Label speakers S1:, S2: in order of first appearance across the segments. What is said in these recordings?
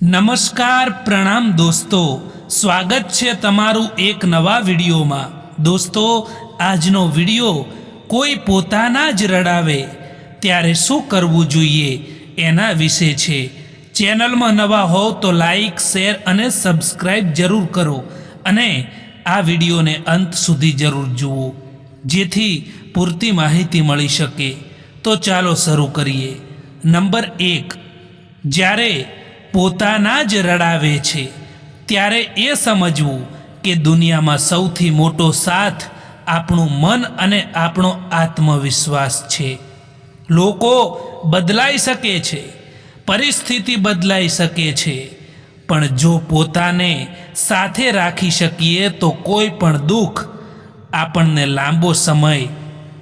S1: નમસ્કાર પ્રણામ દોસ્તો, સ્વાગત છે તમારું એક નવા વિડીયોમાં। દોસ્તો, આજનો વિડીયો કોઈ પોતાના જ રડાવે ત્યારે શું કરવું જોઈએ એના વિશે છે। ચેનલમાં નવા હો તો લાઈક, શેર અને સબસ્ક્રાઈબ જરૂર કરો અને આ વિડીયોને અંત સુધી જરૂર જુઓ જેથી પૂરતી માહિતી મળી શકે। તો ચાલો શરૂ કરીએ। નંબર 1, જ્યારે પોતાના જ રડાવે છે ત્યારે એ સમજવું કે દુનિયામાં સૌથી મોટો સાથ આપણું મન અને આપણો આત્મવિશ્વાસ છે। લોકો બદલાઈ શકે છે, પરિસ્થિતિ બદલાઈ શકે છે, પણ જો પોતાને સાથે રાખી શકીએ તો કોઈ પણ દુઃખ આપણને લાંબો સમય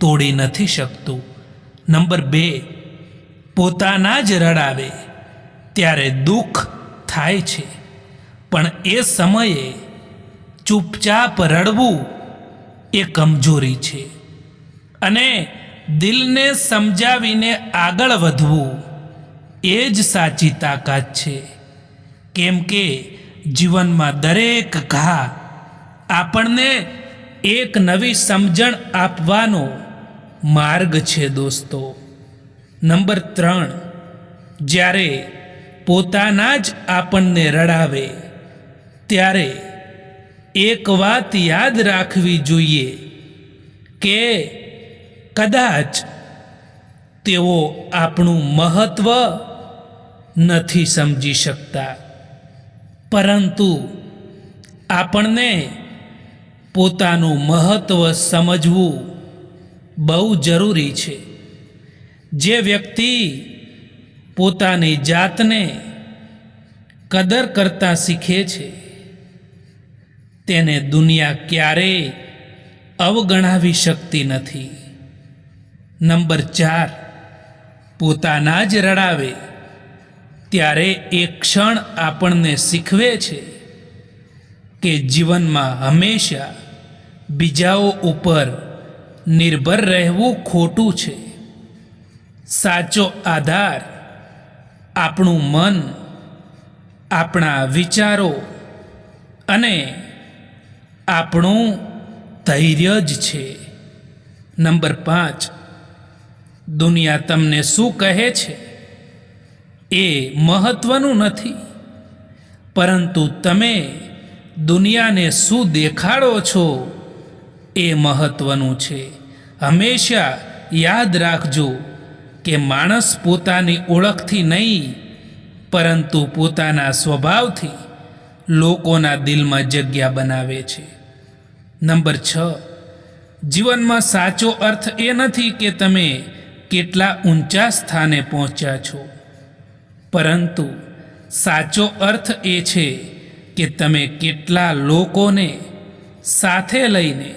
S1: તોડી નથી શકતું। નંબર 2, પોતાના જ રડાવે ત્યારે દુઃખ થાય છે, પણ એ સમયે ચૂપચાપ રડવું એ કમજોરી છે અને દિલને સમજાવીને આગળ વધવું એ જ સાચી તાકાત છે। કેમ કે જીવનમાં દરેક ઘા આપણને એક નવી સમજણ આપવાનો માર્ગ છે દોસ્તો। નંબર 3, જ્યારે પોતાના જ આપણને રડાવે ત્યારે એક વાત યાદ રાખવી જોઈએ કે કદાચ તેઓ આપણું મહત્વ નથી સમજી શકતા, પરંતુ આપણને પોતાનું મહત્વ સમજવું બહુ જરૂરી છે। જે વ્યક્તિ પોતાની જાતને કદર કરતા શીખે છે તેને દુનિયા ક્યારેય અવગણાવી શકતી નથી। નંબર 4, પોતાના જ રડાવે ત્યારે એક ક્ષણ આપણને શીખવે છે કે જીવનમાં હંમેશા બીજાઓ ઉપર નિર્ભર રહેવું ખોટું છે। સાચો આધાર આપણું મન, આપણા વિચારો અને આપણું ધૈર્ય જ છે। નંબર 5, દુનિયા તમને શું કહે છે એ મહત્વનું નથી, પરંતુ તમે દુનિયાને શું દેખાડો છો એ મહત્વનું છે। હંમેશા યાદ રાખજો કે માણસ પોતાની ઓળખથી નહીં, પરંતુ પોતાના સ્વભાવથી લોકોના દિલમાં જગ્યા બનાવે છે। નંબર 6, જીવનમાં સાચો અર્થ એ નથી કે તમે કેટલા ઊંચા સ્થાને પહોંચ્યા છો, પરંતુ સાચો અર્થ એ છે કે તમે કેટલા લોકોને સાથે લઈને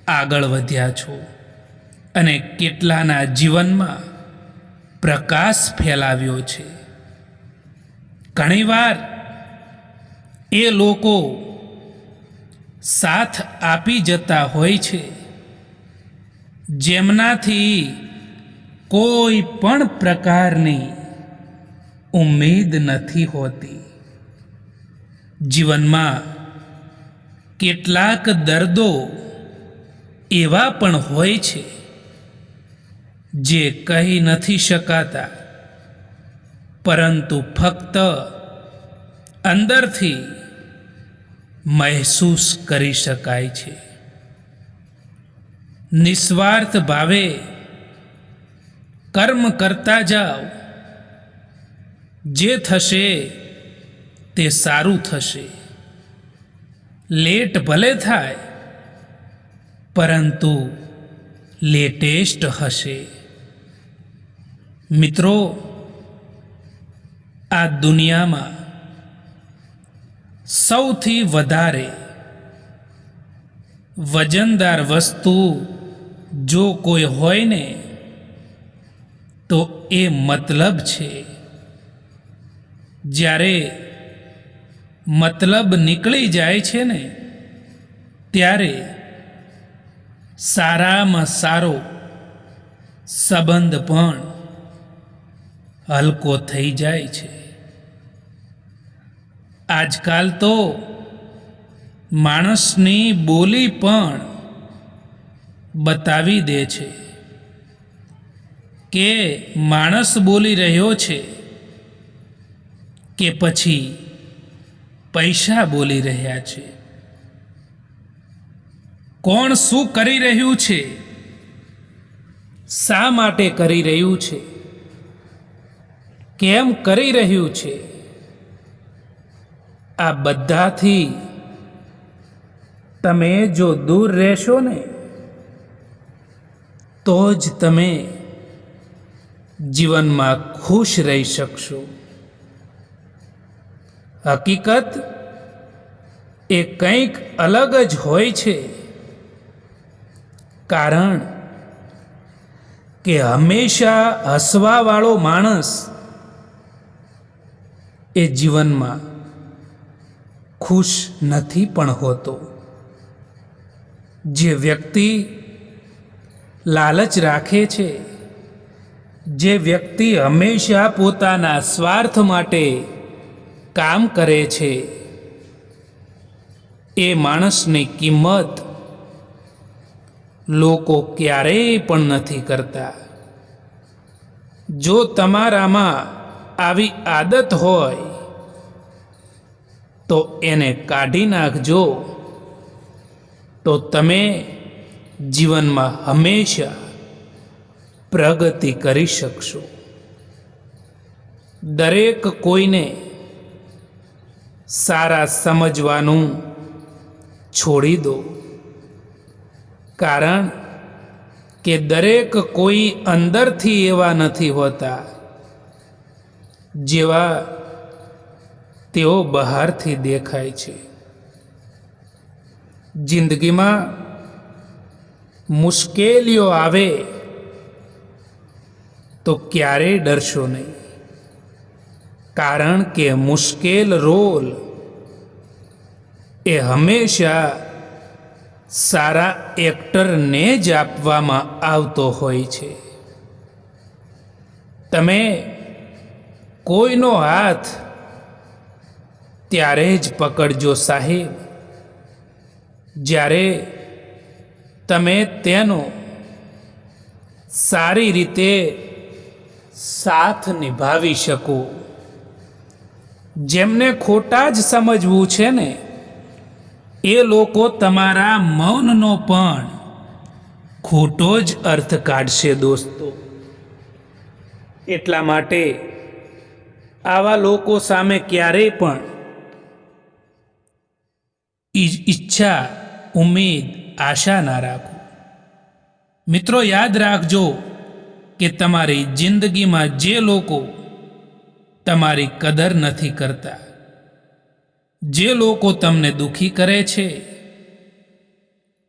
S1: આગળ વધ્યા છો અને કેટલાના જીવનમાં પ્રકાશ ફેલાવ્યો છે। ઘણીવાર એ લોકો સાથ આપી જતા હોય છે જેમનાથી કોઈ પણ પ્રકારની ઉમ્મીદ નથી હોતી। જીવનમાં કેટલાક દર્દો એવા પણ હોય છે જે કહી નથી શકાતા, પરંતુ ફક્ત અંદરથી મહેસૂસ કરી શકાય છે। નિસ્વાર્થ ભાવે કર્મ કરતા જાઓ, જે થશે તે સારું થશે। લેટ ભલે થાય, પરંતુ લેટેસ્ટ હશે। મિત્રો, આ દુનિયામાં સૌથી વધારે વજનદાર વસ્તુ જો કોઈ હોય ને તો એ મતલબ છે। જ્યારે મતલબ નીકળી જાય છે ને ત્યારે સારામાં સારો સંબંધ પણ હલકો થઈ જાય છે। આજકાલ તો માણસની બોલી પણ બતાવી દે છે કે માણસ બોલી રહ્યો છે કે પછી પૈસા બોલી રહ્યા છે. કોણ શું કરી રહ્યું છે, શા માટે કરી રહ્યું છે, કેમ કરી રહ્યું છે, આ બધાથી તમે જો દૂર રહેશો ને તો જ તમે જીવનમાં ખુશ રહી શકશો. હકીકત એ કંઈક અલગ જ હોય છે, કારણ કે હંમેશા હસવાવાળો માણસ એ જીવનમાં ખુશ નથી પણ હોતો. જે વ્યક્તિ લાલચ રાખે છે, જે વ્યક્તિ હંમેશા પોતાના સ્વાર્થ માટે કામ કરે છે, એ માણસની કિંમત લોકો ક્યારેય પણ નથી કરતા. જો તમારામાં આવી આદત હોય તો એને કાઢી નાખજો, તો તમે જીવનમાં હંમેશા પ્રગતિ કરી શકશો. દરેક કોઈને સારા સમજવાનું છોડી દો, કારણ કે દરેક કોઈ અંદરથી એવા નથી હોતા જેવા તેઓ બહારથી દેખાય છે. જિંદગીમાં મુશ્કેલીઓ આવે તો ક્યારેય ડરશો નહીં, કારણ કે મુશ્કેલ રોલ એ હંમેશા સારા એક્ટરને જ આપવામાં આવતો હોય છે. તમે કોઈનો હાથ ત્યારે જ પકડજો સાહેબ, જ્યારે તમે તેનો સારી રીતે સાથ નિભાવી શકો. જેમને ખોટા જ સમજવું છે ને, એ લોકો તમારા મૌનનો પણ ખોટો જ અર્થ કાઢશે દોસ્તો. એટલા માટે આવા લોકો સામે ક્યારેય પણ ઈચ્છા, ઉમ્મીદ, આશા ના રાખો. મિત્રો, યાદ રાખજો કે તમારી જિંદગીમાં જે લોકો તમારી કદર નથી કરતા, જે લોકો તમને દુખી કરે છે,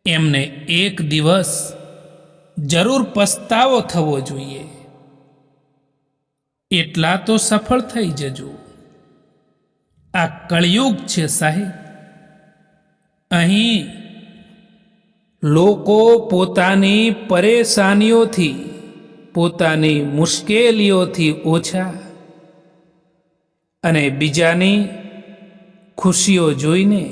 S1: એમને એક દિવસ જરૂર પસ્તાવો થવો જોઈએ. એટલા તો સફળ થઈ જજો. આ કળિયુગ છે સાહેબ. અહીં લોકો પોતાની પરેશાનીઓથી, પોતાની મુશ્કેલીઓથી ઓછા અને બીજાની ખુશીઓ જોઈને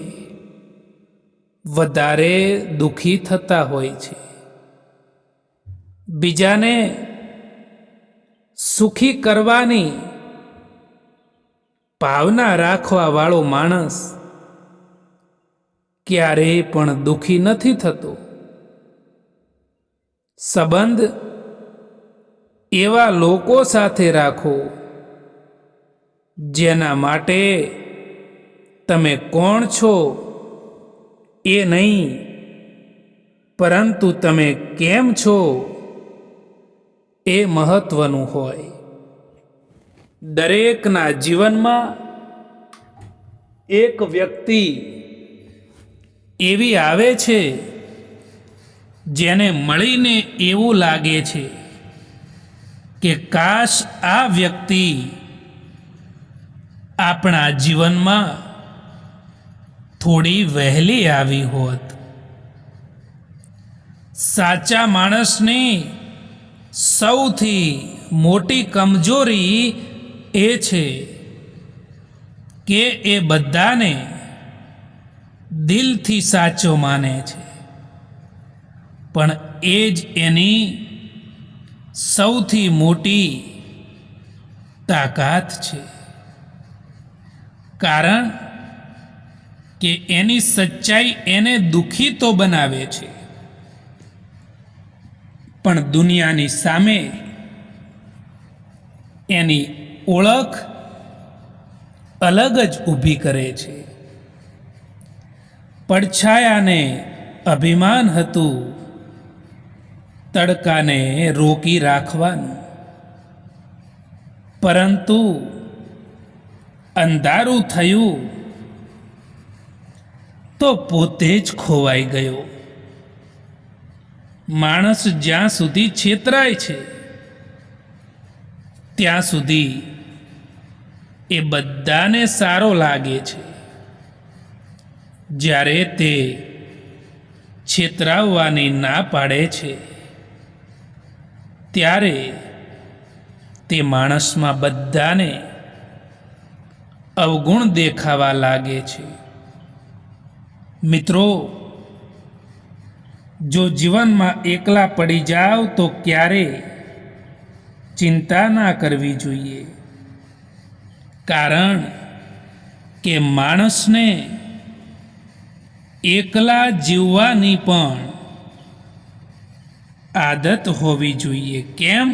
S1: વધારે દુઃખી થતા હોય છે. બીજાને સુખી કરવાની ભાવના રાખવાવાળો માણસ ક્યારેય પણ દુઃખી નથી થતો. સંબંધ એવા લોકો સાથે રાખો જેના માટે તમે કોણ છો એ નહીં, પરંતુ તમે કેમ છો એ મહત્વનું હોય. દરેકના જીવનમાં એક વ્યક્તિ એવી આવે છે જેને મળીને એવું લાગે છે કે કાશ આ વ્યક્તિ આપણા જીવનમાં થોડી વહેલી આવી હોત. સાચા માણસની સૌથી મોટી કમજોરી એ છે કે એ બધાને દિલથી સાચો માને છે, પણ એ જ એની સૌથી મોટી તાકાત છે. કારણ કે એની સચ્ચાઈ એને દુઃખી તો બનાવે છે, પણ દુનિયાની સામે એની ઓળખ અલગ જ ઊભી કરે છે. પડછાયાને અભિમાન હતું તડકાને રોકી રાખવાનું, પરંતુ અંધારું થયું તો પોતે જ ખોવાઈ ગયો. માણસ જ્યાં સુધી છેતરાય છે ત્યાં સુધી એ બધાને સારો લાગે છે. જ્યારે તે છેતરાવવાની ના પાડે છે ત્યારે તે માણસમાં બધાને અવગુણ દેખાવા લાગે છે. મિત્રો, જો જીવનમાં એકલા પડી જાઓ તો ક્યારે ચિંતા ના કરવી જોઈએ, કારણ કે માણસને એકલા જીવવાની પણ આદત હોવી જોઈએ. કેમ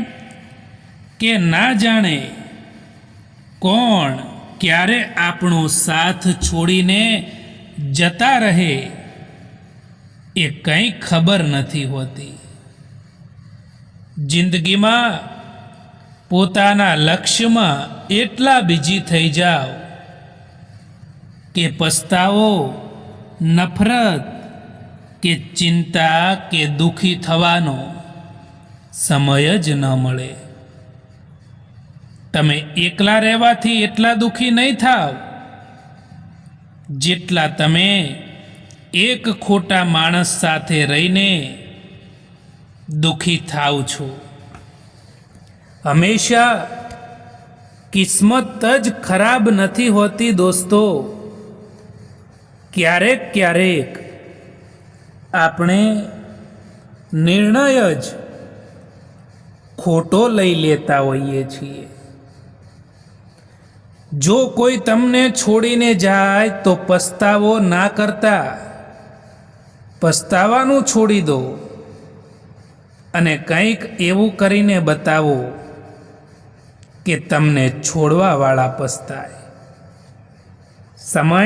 S1: કે ના જાણે કોણ ક્યારે આપણો સાથ છોડીને જતા રહે એ કંઈ ખબર નથી હોતી. જિંદગીમાં પોતાના લક્ષ્યમાં એટલા બીજી થઈ જાઓ કે પસ્તાવો, નફરત કે ચિંતા કે દુઃખી થવાનો સમય જ ન મળે. તમે એકલા રહેવાથી એટલા દુઃખી નહીં થાવ જેટલા તમે એક ખોટા માણસ સાથે રહીને દુઃખી થાવ છો. હંમેશા કિસ્મત જ ખરાબ નથી હોતી દોસ્તો. ક્યારેક ક્યારેક આપણે નિર્ણય જ ખોટો લઈ લેતા હોઈએ છીએ. જો કોઈ તમને છોડીને જાય તો પસ્તાવો ના કરતા પસ્તાવાનું છોડી દો અને કંઈક એવું કરીને બતાવો કે તમને છોડવાવાળા પસ્તાય. સમય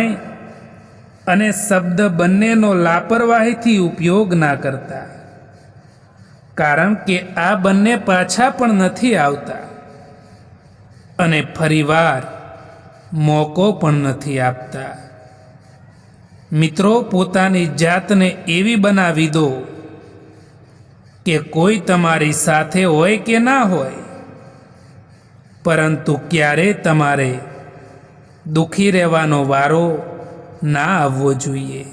S1: અને શબ્દ બંનેનો લાપરવાહીથી ઉપયોગ ના કરતા, કારણ કે આ બંને પાછા પણ નથી આવતા અને ફરીવાર મોકો પણ નથી આપતા. મિત્રો, પોતાની જાતને એવી બનાવી દો કે કોઈ તમારી સાથે હોય કે ના હોય, પરંતુ ક્યારે તમારે દુઃખી રહેવાનો વારો ના આવવો જોઈએ.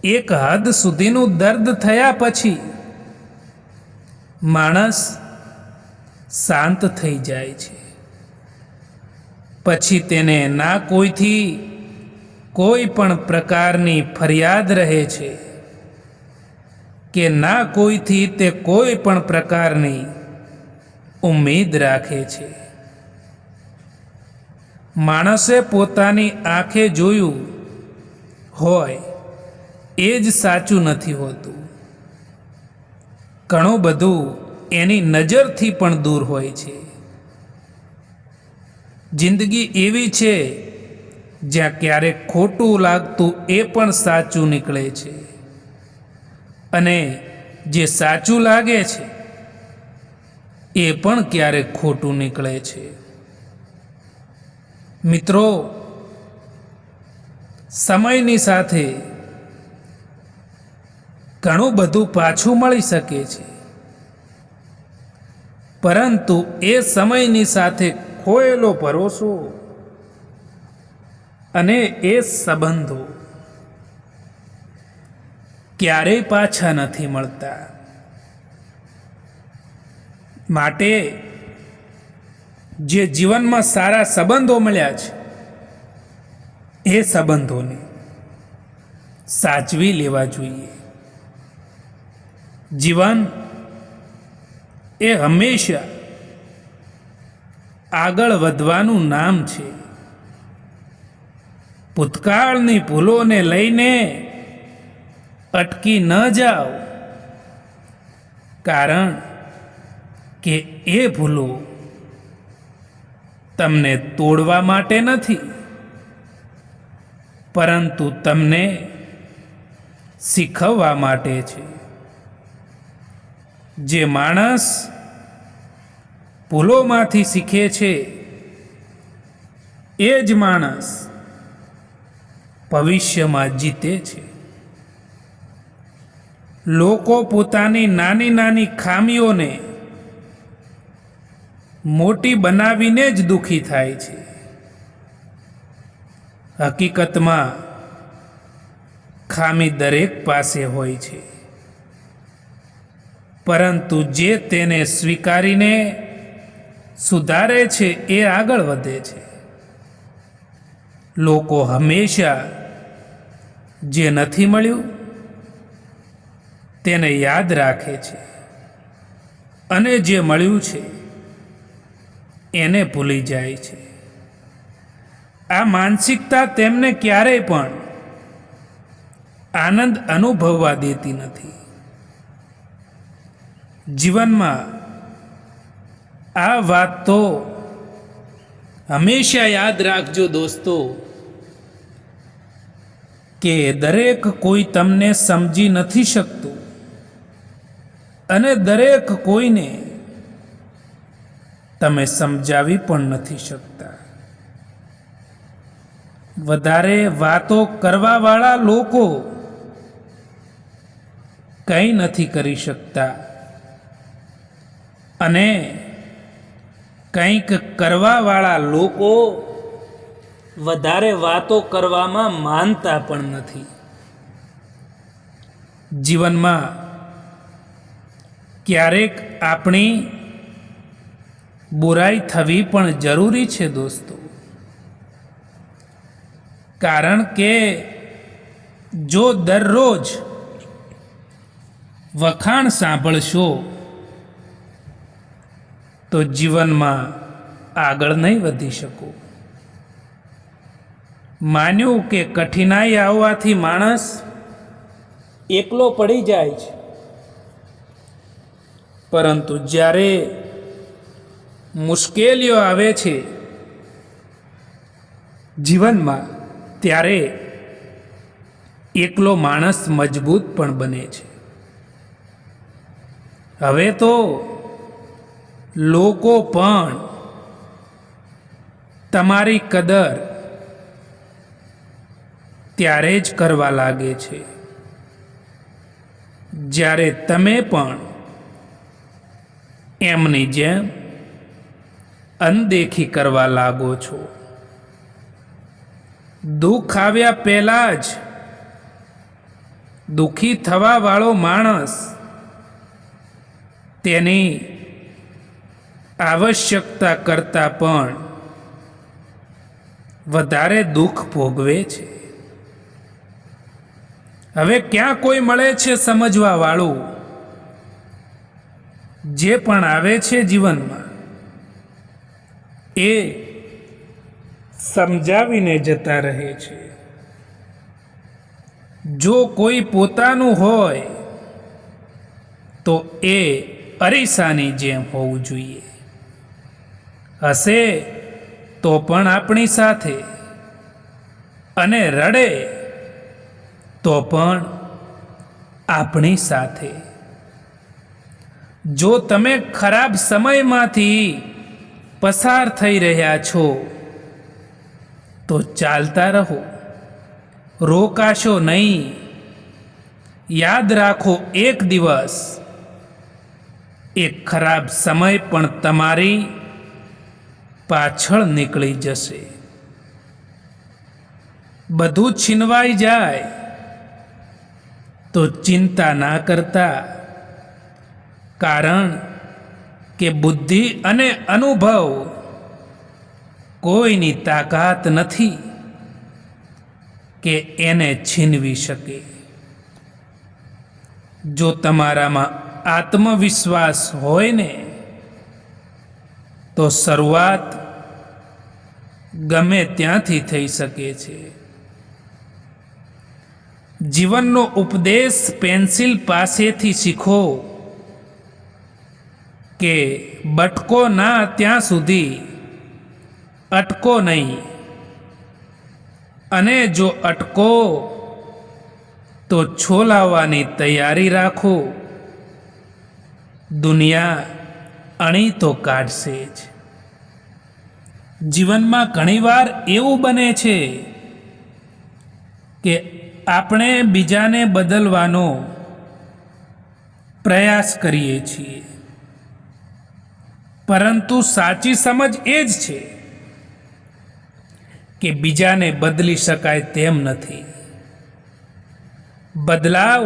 S1: એક હદ સુધીનું દર્દ થયા પછી માણસ શાંત થઈ જાય છે. પછી તેને ના કોઈથી કોઈ પણ પ્રકારની ફરિયાદ રહે છે કે ના કોઈથી તે કોઈ પણ પ્રકારની ઉમ્મીદ રાખે છે. માણસે પોતાની આંખે જોયું હોય એ જ સાચું નથી હોતું. ઘણું બધું એની નજરથી પણ દૂર હોય છે. જિંદગી એવી છે જ્યાં ક્યારેક ખોટું લાગતું એ પણ સાચું નીકળે છે, અને જે સાચું લાગે છે એ પણ ક્યારેક ખોટું નીકળે છે. મિત્રો, સમયની સાથે ઘણું બધું પાછું મળી શકે છે, પરંતુ એ સમયની સાથે ખોયેલો ભરોસો અને એ સંબંધો ક્યારેય પાછા નથી મળતા. માટે જે જીવનમાં સારા સંબંધો મળ્યા છે એ સંબંધોને સાચવી લેવા જોઈએ. જીવન એ હંમેશા આગળ વધવાનું નામ છે. ભૂતકાળની ભૂલોને લઈને અટકી ન જાઓ, કારણ કે એ ભૂલો તમને તોડવા માટે નથી, પરંતુ તમને શીખવવા માટે છે. જે માણસ ભૂલોમાંથી શીખે છે એ જ માણસ ભવિષ્યમાં જીતે છે. લોકો પોતાની નાની નાની ખામીઓને મોટી બનાવીને જ દુઃખી થાય છે. હકીકતમાં ખામી દરેક પાસે હોય છે, પરંતુ જે તેને સ્વીકારીને સુધારે છે એ આગળ વધે છે. લોકો હંમેશા જે નથી મળ્યું તેને યાદ રાખે છે, અને જે મળ્યું છે એને ભૂલી જાય છે. આ માનસિકતા તેમને ક્યારેય પણ આનંદ અનુભવવા દેતી નથી. જીવનમાં આ વાત તો હંમેશા યાદ રાખજો દોસ્તો, કે દરેક કોઈ તમને સમજી નથી શકતું, અને દરેક કોઈને તમે સમજાવી પણ નથી શકતા. વધારે વાતો કરવાવાળા લોકો કંઈ નથી કરી શકતા, અને કંઈક કરવાવાળા લોકો વધારે વાતો કરવામાં માનતા પણ નથી. જીવનમાં ક્યારેક આપણી બુરાઈ થવી પણ જરૂરી છે દોસ્તો, કારણ કે જો દરરોજ વખાણ સાંભળશો તો જીવનમાં આગળ નહીં વધી શકો. માન્યું કે કઠિનાઈ આવવાથી માણસ એકલો પડી જાય છે, પરંતુ જ્યારે મુશ્કેલીઓ આવે છે જીવનમાં, ત્યારે એકલો માણસ મજબૂત પણ બને છે. હવે તો લોકો પણ તમારી કદર ત્યારે જ કરવા લાગે છે જ્યારે તમે પણ એમની જેમ અનદેખી કરવા લાગો છો. દુઃખ આવ્યા પહેલા જ દુઃખી થવા વાળો માણસ તેની આવશ્યકતા કરતાં પણ વધારે દુઃખ ભોગવે છે. હવે ક્યાં કોઈ મળે છે સમજવા વાળું? જે પણ આવે છે જીવનમાં એ સમજાવીને જતા રહે છે. જો કોઈ પોતાનું હોય તો એ અરીસાની જેમ હોવું જોઈએ. હસે તો પણ આપણી સાથે, અને રડે તો પણ આપણી સાથે. જો તમે ખરાબ સમયમાંથી પસાર થઈ રહ્યા છો તો ચાલતા રહો, રોકાશો નહીં. યાદ રાખો, એક દિવસ એક ખરાબ સમય પણ તમારી પાછળ નીકળી જશે. બધું છીનવાઈ જાય તો ચિંતા ના કરતા, કારણ કે બુદ્ધિ અને અનુભવ કોઈની તાકાત નથી કે એને છીનવી શકે. જો તમારામાં આત્મવિશ્વાસ હોય ને તો શરૂઆત ગમે ત્યાંથી થઈ શકે છે. જીવનનો ઉપદેશ પેન્સિલ પાસેથી શીખો કે બટકો ના ત્યાં સુધી અટકો નહીં, અને જો અટકો તો છોલાવવાની તૈયારી રાખો. દુનિયા અણી તો કાઢશે જ. જીવનમાં ઘણીવાર એવું બને છે કે આપણે બીજાને બદલવાનો પ્રયાસ કરીએ છીએ, પરંતુ સાચી સમજ એ જ છે કે બીજાને બદલી શકાય તેમ નથી. બદલાવ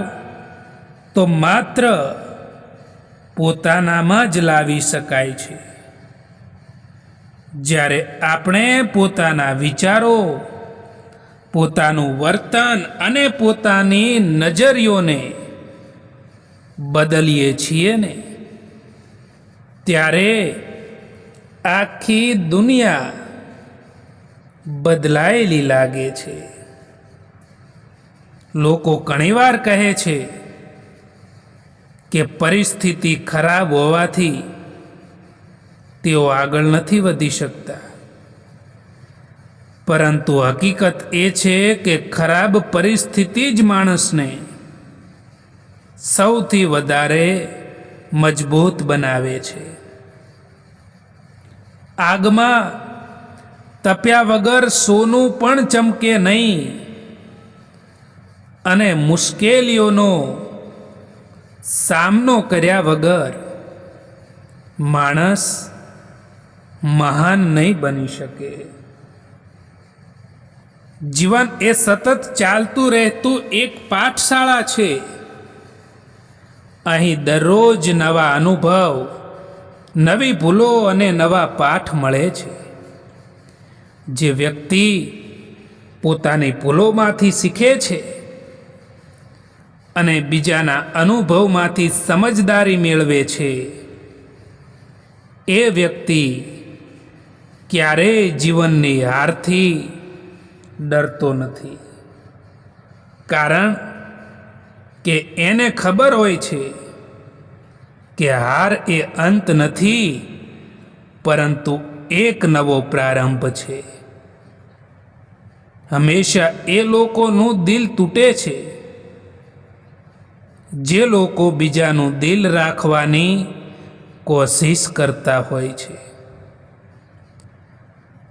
S1: તો માત્ર પોતાનામાં જ લાવી શકાય છે. જ્યારે આપણે પોતાના વિચારો, પોતાનું વર્તન અને પોતાની નજરિયોને બદલીએ છીએ ને, ત્યારે આખી દુનિયા બદલાયેલી લાગે છે. લોકો ઘણીવાર કહે છે કે પરિસ્થિતિ ખરાબ હોવાથી તેઓ આગળ નથી વધી શકતા, પરંતુ હકીકત એ છે કે ખરાબ પરિસ્થિતિ જ માણસને સૌથી વધારે મજબૂત બનાવે છે. આગમાં તપ્યા વગર સોનું પણ ચમકે નહીં, અને મુશ્કેલીઓનો સામનો કર્યા વગર માણસ મહાન નહીં બની શકે. જીવન એ સતત ચાલતું રહેતું એક પાઠશાળા છે. અહીં દરરોજ નવા અનુભવ, નવી ભૂલો અને નવા પાઠ મળે છે. જે વ્યક્તિ પોતાની ભૂલોમાંથી શીખે છે અને બીજાના અનુભવમાંથી સમજદારી મેળવે છે, એ વ્યક્તિ ક્યારેય જીવનની હારથી ડરતો નથી. કારણ કે એને ખબર હોય છે કે હાર એ અંત નથી, પરંતુ એક નવો પ્રારંભ છે. હંમેશા એ લોકોનું દિલ તૂટે છે જે લોકો બીજાનું દિલ રાખવાની કોશિશ કરતા હોય છે.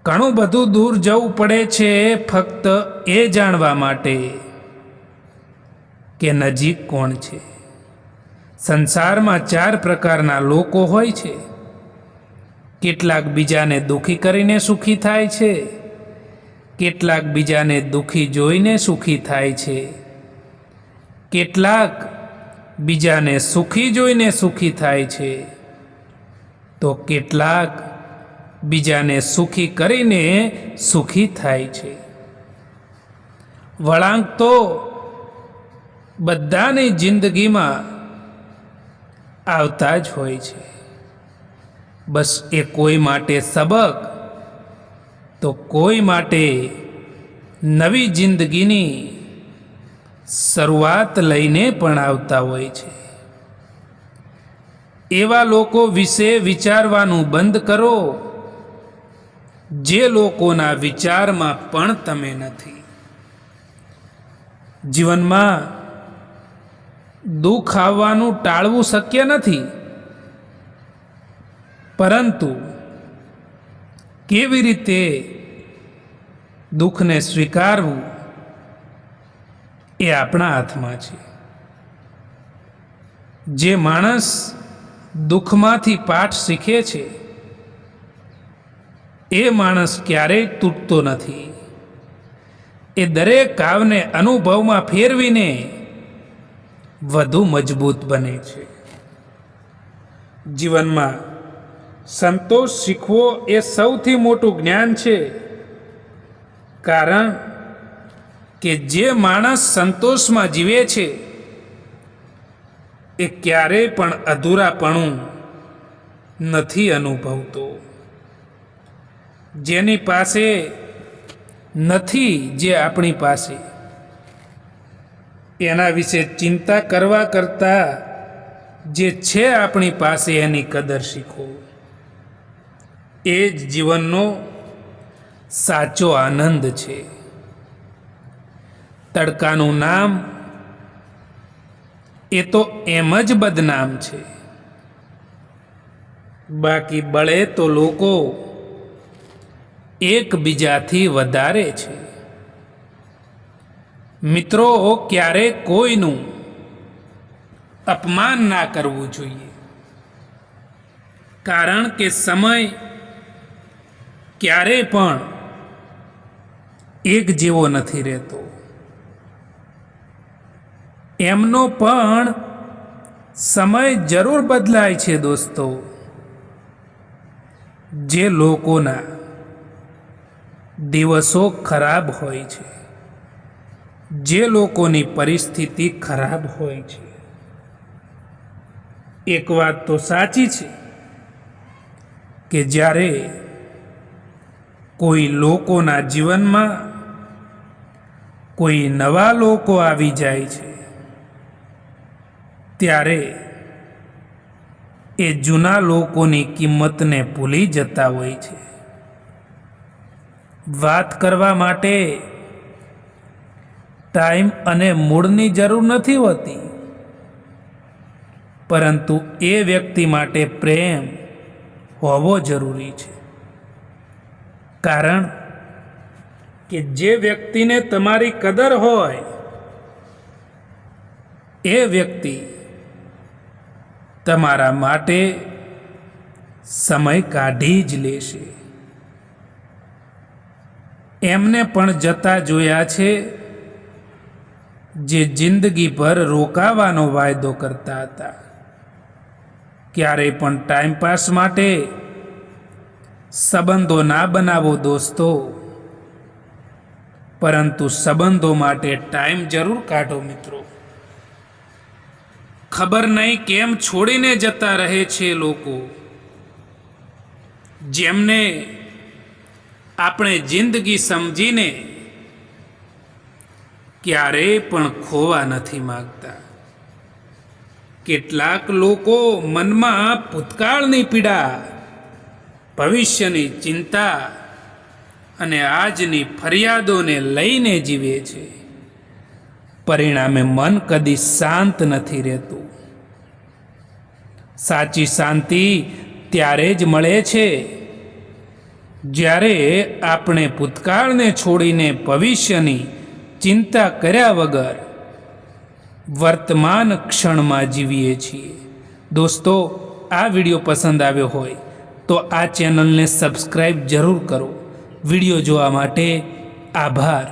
S1: ઘણું બધું દૂર જવું પડે છે ફક્ત એ જાણવા માટે કે નજીક કોણ છે. સંસારમાં 4 પ્રકારના લોકો હોય છે. કેટલાક બીજાને દુઃખી કરીને સુખી થાય છે, કેટલાક બીજાને દુઃખી જોઈને સુખી થાય છે, કેટલાક બીજાને સુખી જોઈને સુખી થાય છે, તો કેટલાક બીજાને સુખી કરીને સુખી થાય છે. વળાંક તો બધાની જિંદગીમાં આવતા જ હોય છે. બસ એ કોઈ માટે સબક તો કોઈ માટે નવી જિંદગીની શરૂઆત લઈને પણ આવતા હોય છે. એવા લોકો વિશે વિચારવાનું બંધ કરો જે લોકોના વિચારમાં પણ તમે નથી. જીવનમાં દુઃખ આવવાનું ટાળવું શક્ય નથી, પરંતુ કેવી રીતે દુઃખને સ્વીકારવું એ આપણા હાથમાં છે. જે માણસ દુઃખમાંથી પાઠ શીખે છે એ માણસ ક્યારેય તૂટતો નથી. એ દરેક ઘાવને અનુભવમાં ફેરવીને વધુ મજબૂત બને છે. જીવનમાં સંતોષ શીખવો એ સૌથી મોટું જ્ઞાન છે, કારણ કે જે માણસ સંતોષમાં જીવે છે એ ક્યારેય પણ અધૂરાપણું નથી અનુભવતો. જેની પાસે નથી જે આપણી પાસે, એના વિશે ચિંતા કરવા કરતાં જે છે આપણી પાસે એની કદર શીખો. એ જ જીવનનો સાચો આનંદ છે. તડકાનું નામ એ તો એમ જ બદનામ છે, બાકી બળે તો લોકો એકબીજાથી વધારે છે. મિત્રો, ક્યારેય કોઈનું અપમાન ના કરવું જોઈએ, કારણ કે સમય ક્યારેય પણ એક જેવો નથી રહેતો. એમનો પણ સમય જરૂર બદલાય છે દોસ્તો. જે લોકોના દિવસો ખરાબ હોય છે, જે લોકોની પરિસ્થિતિ ખરાબ હોય છે, એક વાત તો સાચી છે કે જ્યારે કોઈ લોકોના જીવનમાં કોઈ નવા લોકો આવી જાય છે, ત્યારે એ જૂના લોકોની કિંમતને ભૂલી જતા હોય છે. વાત કરવા માટે ટાઈમ અને મૂડની જરૂર નથી હોતી, પરંતુ એ વ્યક્તિ માટે પ્રેમ હોવો જરૂરી છે. કારણ કે જે વ્યક્તિને તમારી કદર હોય એ વ્યક્તિ તમારા માટે સમય કાઢી જ લેશે. એમને પણ જતા જોયા છે જે જિંદગીભર રોકાવાનો વાયદો કરતા હતા. ક્યારેય પણ ટાઈમપાસ માટે સંબંધો ના બનાવો દોસ્તો, પરંતુ સંબંધો માટે ટાઈમ જરૂર કાઢો મિત્રો. ખબર નહીં કેમ છોડીને જતા રહે છે લોકો, જેમને આપણે જિંદગી સમજીને ક્યારેય પણ ખોવા નથી માગતા. કેટલાક લોકો મનમાં ભૂતકાળની પીડા, ભવિષ્યની ચિંતા અને આજની ફરિયાદોને લઈને જીવે છે. પરિણામે મન કદી શાંત નથી રહેતું. સાચી શાંતિ ત્યારે જ મળે છે જ્યારે આપણે ભૂતકાળને છોડીને ભવિષ્યની ચિંતા કર્યા વગર વર્તમાન ક્ષણમાં જીવીએ છીએ. દોસ્તો, આ વિડીયો પસંદ આવ્યો હોય તો આ ચેનલને સબસ્ક્રાઈબ જરૂર કરો. વિડીયો જોવા માટે આભાર.